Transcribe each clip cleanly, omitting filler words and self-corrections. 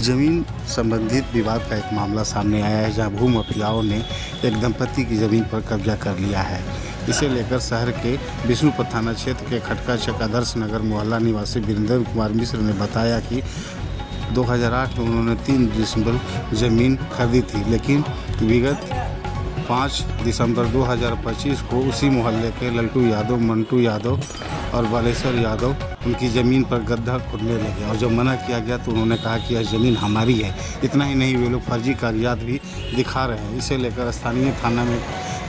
जमीन संबंधित विवाद का एक मामला सामने आया है, जहां भू माफियाओं ने एक दंपति की ज़मीन पर कब्जा कर लिया है। इसे लेकर शहर के विष्णुपद थाना क्षेत्र के खटका चक आदर्श नगर मोहल्ला निवासी वीरेंद्र कुमार मिश्र ने बताया कि 2008 में उन्होंने 3 डिसम्बर ज़मीन खरीदी थी, लेकिन विगत 5 दिसंबर 2025 को उसी मोहल्ले के लल्टू यादव, मंटू यादव और बालेश्वर यादव उनकी ज़मीन पर गड्ढा खोदने लगे, और जब मना किया गया तो उन्होंने कहा कि यह ज़मीन हमारी है। इतना ही नहीं, वे लोग फर्जी कागजात भी दिखा रहे हैं। इसे लेकर स्थानीय थाना में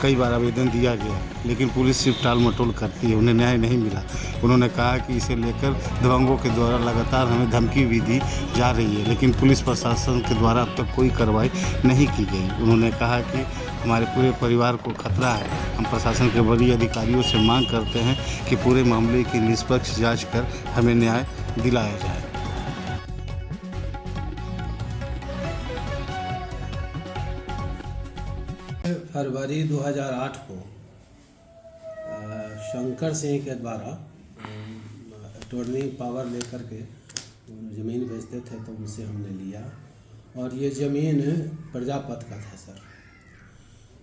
कई बार आवेदन दिया गया, लेकिन पुलिस सिर्फ टाल मटोल करती है, उन्हें न्याय नहीं मिला। उन्होंने कहा कि इसे लेकर दबंगों के द्वारा लगातार हमें धमकी भी दी जा रही है, लेकिन पुलिस प्रशासन के द्वारा अब तक कोई कार्रवाई नहीं की गई। उन्होंने कहा कि हमारे पूरे परिवार को खतरा है। हम प्रशासन के वरीय अधिकारियों से मांग करते हैं कि पूरे मामले की निष्पक्ष जांच कर हमें न्याय दिलाया जाए। फरवरी 2008 को शंकर सिंह के द्वारा टोर्नी पावर लेकर के ज़मीन बेचते थे, तो उनसे हमने लिया, और ये ज़मीन प्रजापत का था सर।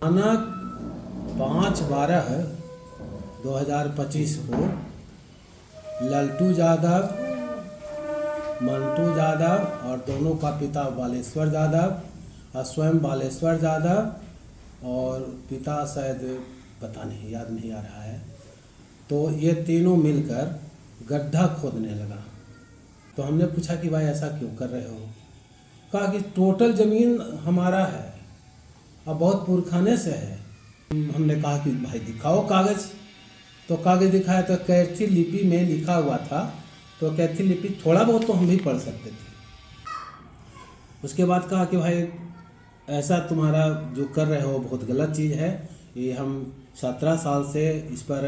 थाना 5/12/2025 को लल्टू यादव, मंटू यादव और दोनों का पिता बालेश्वर यादव और स्वयं बालेश्वर यादव और पिता शायद पता नहीं, याद नहीं आ रहा है, तो ये तीनों मिलकर गड्ढा खोदने लगा। तो हमने पूछा कि भाई ऐसा क्यों कर रहे हो? कहा कि टोटल ज़मीन हमारा है और बहुत पुरखाने से है। हमने कहा कि भाई दिखाओ कागज़। तो कागज़ दिखाया तो कैथी लिपि में लिखा हुआ था, तो कैथी लिपि थोड़ा बहुत तो हम भी पढ़ सकते थे। उसके बाद कहा कि भाई ऐसा तुम्हारा जो कर रहे हो बहुत गलत चीज़ है। ये हम 17 साल से इस पर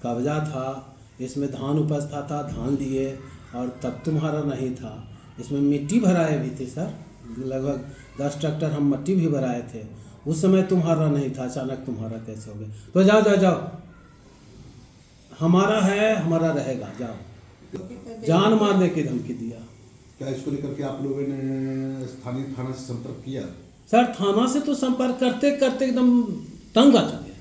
कब्जा था, इसमें धान उपजता था, धान दिए, और तब तुम्हारा नहीं था। इसमें मिट्टी भराए भी थे सर, लगभग 10 ट्रैक्टर हम मिट्टी भी भराए थे। उस समय तुम्हारा नहीं था, अचानक तुम्हारा कैसे हो गया? तो जाओ जाओ जाओ, हमारा है, हमारा रहेगा, जाओ। जान मारने की धमकी दिया। क्या इसको लेकर के आप लोगों ने स्थानीय थाना से संपर्क किया? सर थाना से तो संपर्क करते करते एकदम तंग आ चुके,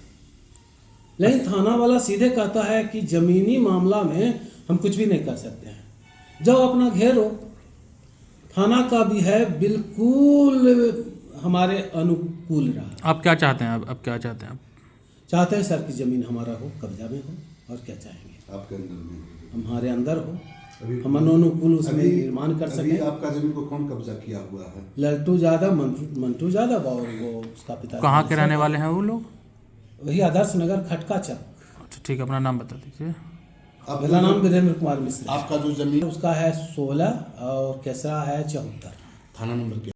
लेकिन थाना वाला सीधे कहता है कि ज़मीनी मामला में हम कुछ भी नहीं कर सकते हैं, जाओ अपना घेरो। थाना का भी है बिल्कुल हमारे अनुकूल रहा। आप क्या चाहते हैं? अब क्या चाहते हैं आप? चाहते हैं सर कि ज़मीन हमारा हो, कब्जा में हो, और क्या चाहेंगे? आपके अंदर में, हमारे अंदर हो, हम अनुकूल उसमें निर्माण कर सकें। आपका जमीन को कौन कब्जा किया हुआ है? लल्टू यादव, मंटू यादव और वो उसका पिता। कहाँ के रहने वाले हैं वो लोग? वही आदर्श नगर खटका चक। अच्छा ठीक है, अपना नाम बता दीजिए। मेरा नाम वीरेंद्र कुमार मिश्र। आपका जो जमीन उसका है 16 और केसरा है 74। थाना नंबर क्या?